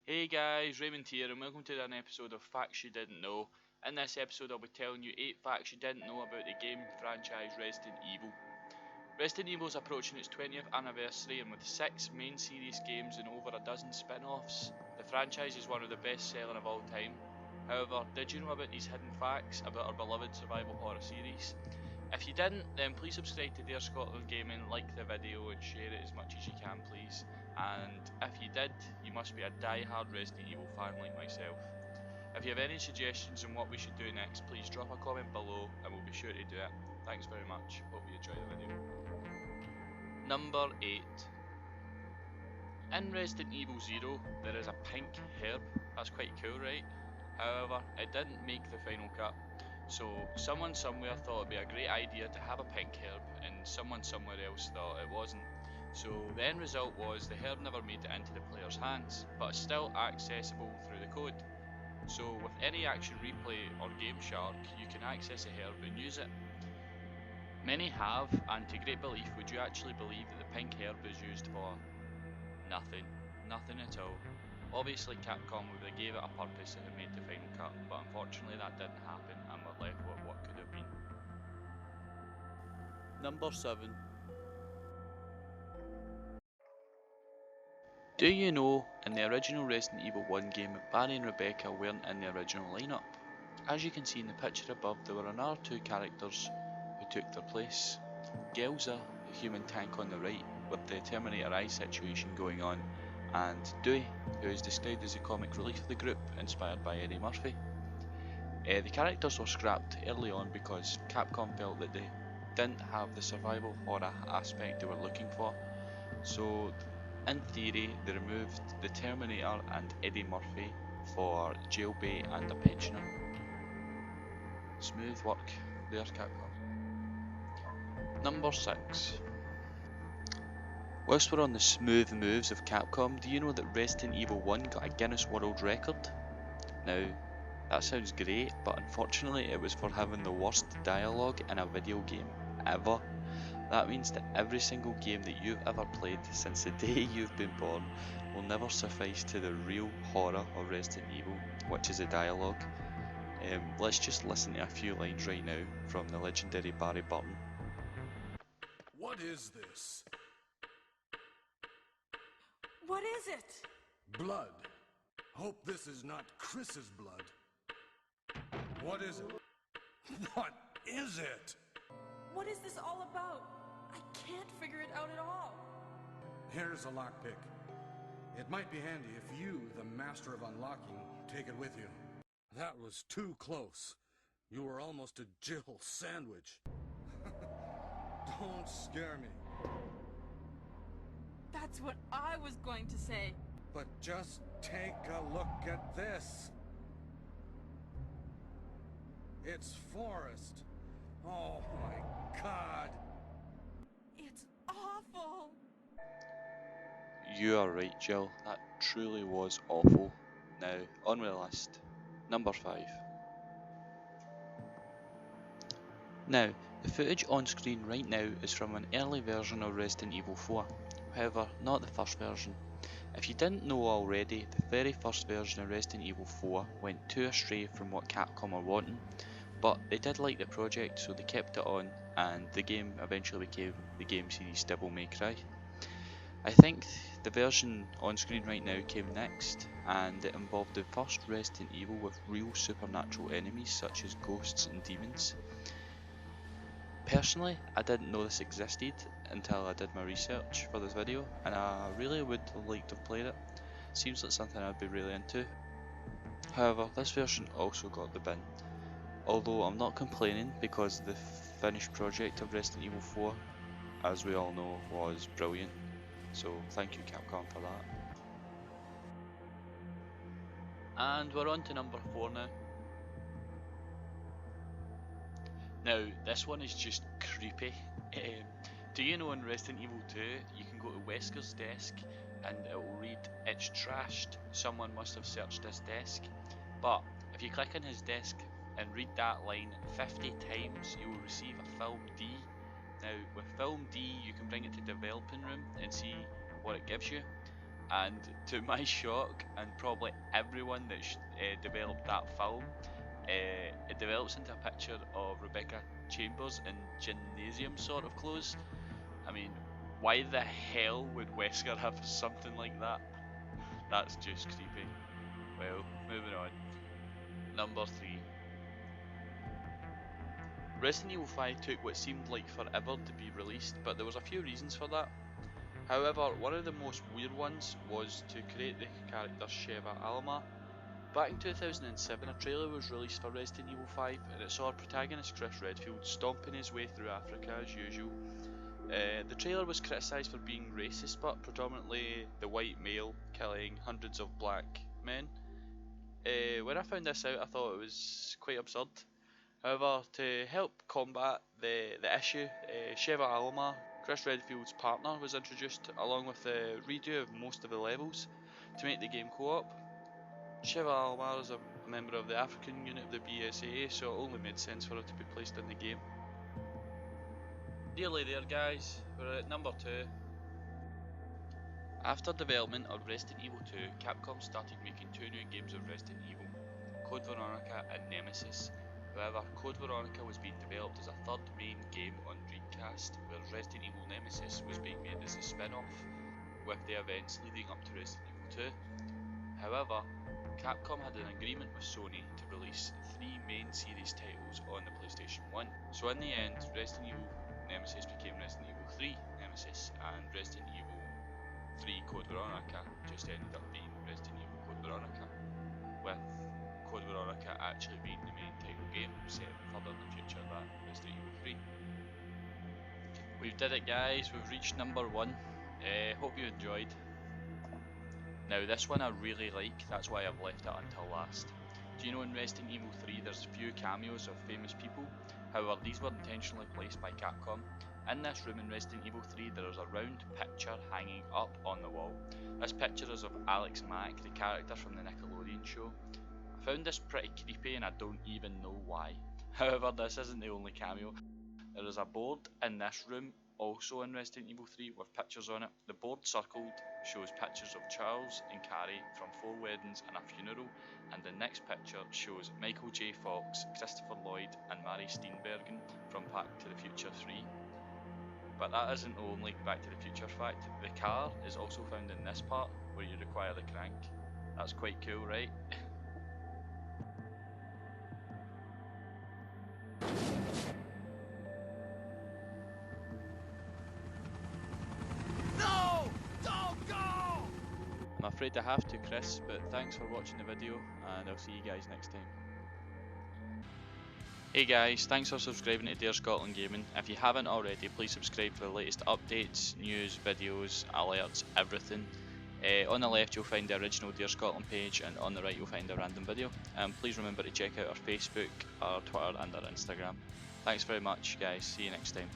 Hey guys, Raymond here and welcome to an episode of Facts You Didn't Know. In this episode I'll be telling you 8 facts you didn't know about the game franchise Resident Evil. Resident Evil is approaching its 20th anniversary, and with 6 main series games and over a dozen spin-offs, the franchise is one of the best selling of all time. However, did you know about these hidden facts about our beloved survival horror series? If you didn't, then please subscribe to Dare Scotland Gaming, like the video and share it as much as you can please. And if you did, you must be a die-hard Resident Evil fan like myself. If you have any suggestions on what we should do next, please drop a comment below and we'll be sure to do it. Thanks very much, hope you enjoy the video. Number 8. In Resident Evil 0, there is a pink herb. That's quite cool, right? However, it didn't make the final cut. So someone somewhere thought it'd be a great idea to have a pink herb, and someone somewhere else thought it wasn't. So the end result was the herb never made it into the player's hands, but it's still accessible through the code. So with any action replay or game shark, you can access a herb and use it. Many have, and to great belief, would you actually believe that the pink herb is used for nothing? Nothing at all. Obviously Capcom would have gave it a purpose and it made the final cut, but unfortunately that didn't happen and we're left with what could have been. Number 7. Do you know, in the original Resident Evil 1 game, Barry and Rebecca weren't in the original lineup? As you can see in the picture above, there were another 2 characters who took their place. Gelza, the human tank on the right, with the Terminator Eye situation going on, and Dewey, who is described as the comic relief of the group, inspired by Eddie Murphy. The characters were scrapped early on because Capcom felt that they didn't have the survival horror aspect they were looking for, so in theory they removed the Terminator and Eddie Murphy for jailbait and a pensioner. Smooth work there, Capcom. Number 6. Whilst we're on the smooth moves of Capcom, do you know that Resident Evil 1 got a Guinness World Record? Now, that sounds great, but unfortunately it was for having the worst dialogue in a video game ever. That means that every single game that you've ever played since the day you've been born will never suffice to the real horror of Resident Evil, which is the dialogue. Let's just listen to a few lines right now from the legendary Barry Burton. What is this? What is it? Blood. Hope this is not Chris's blood. What is it? What is it? What is this all about? I can't figure it out at all. Here's a lockpick. It might be handy if you, the master of unlocking, take it with you. That was too close. You were almost a Jill sandwich. Don't scare me. That's what I was going to say. But just take a look at this. It's forest. Oh my God. It's awful. You are right, Jill, that truly was awful. Now, on with the list. Number 5. Now, the footage on screen right now is from an early version of Resident Evil 4, however, not the first version. If you didn't know already, the very first version of Resident Evil 4 went too astray from what Capcom were wanting, but they did like the project so they kept it on, and the game eventually became the game series Devil May Cry. I think the version on screen right now came next, and it involved the first Resident Evil with real supernatural enemies such as ghosts and demons. Personally, I didn't know this existed until I did my research for this video, and I really would have liked to have played it. Seems like something I'd be really into. However, this version also got the bin. Although I'm not complaining because the finished project of Resident Evil 4, as we all know, was brilliant. So thank you Capcom for that. And we're on to number 4 now. Now, this one is just creepy. Do you know in Resident Evil 2, you can go to Wesker's desk and it will read, "It's trashed, someone must have searched this desk." But if you click on his desk and read that line 50 times, you will receive a film D. Now, with film D, you can bring it to developing room and see what it gives you. and to my shock, and probably everyone that developed that film, it develops into a picture of Rebecca Chambers in gymnasium sort of clothes. I mean, why the hell would Wesker have something like that? That's just creepy. Well, moving on. Number 3. Resident Evil 5 took what seemed like forever to be released, but there was a few reasons for that. However, one of the most weird ones was to create the character Sheva Alma. Back in 2007, a trailer was released for Resident Evil 5, and it saw our protagonist Chris Redfield stomping his way through Africa as usual. The trailer was criticised for being racist, but predominantly the white male killing hundreds of black men. When I found this out, I thought it was quite absurd. However, to help combat the issue, Sheva Alma, Chris Redfield's partner, was introduced along with a redo of most of the levels to make the game co-op. Sheva Alma is a member of the African unit of the BSAA, so it only made sense for her to be placed in the game. Nearly there, guys, we're at number 2. After development of Resident Evil 2, Capcom started making 2 new games of Resident Evil, Code Veronica and Nemesis. However, Code Veronica was being developed as a third main game on Dreamcast, whereas Resident Evil Nemesis was being made as a spin-off, with the events leading up to Resident Evil 2. However, Capcom had an agreement with Sony to release 3 main series titles on the PlayStation 1. So in the end, Resident Evil Nemesis became Resident Evil 3 Nemesis, and Resident Evil 3 Code Veronica just ended up being Resident Evil Code Veronica, with Code Veronica actually being the main title game set further in the future than Resident Evil 3. We've did it, guys, we've reached number 1. Hope you enjoyed. Now this one I really like, that's why I've left it until last. Do you know in Resident Evil 3 there's few cameos of famous people? However, these were intentionally placed by Capcom. In this room in Resident Evil 3 there is a round picture hanging up on the wall. This picture is of Alex Mack, the character from the Nickelodeon show. I found this pretty creepy and I don't even know why. However, this isn't the only cameo. There is a board in this room, also in Resident Evil 3, with pictures on it. The board circled shows pictures of Charles and Carrie from 4 weddings and a funeral, and the next picture shows Michael J. Fox, Christopher Lloyd and Mary Steenburgen from Back to the Future 3. But that isn't the only Back to the Future fact. The car is also found in this part, where you require the crank. That's quite cool, right? No! Don't go! I'm afraid I have to, Chris, but thanks for watching the video, and I'll see you guys next time. Hey guys, thanks for subscribing to Dare Scotland Gaming. If you haven't already, please subscribe for the latest updates, news, videos, alerts, everything. On the left you'll find the original Dare Scotland page, and on the right you'll find a random video. Please remember to check out our Facebook, our Twitter and our Instagram. Thanks very much guys, see you next time.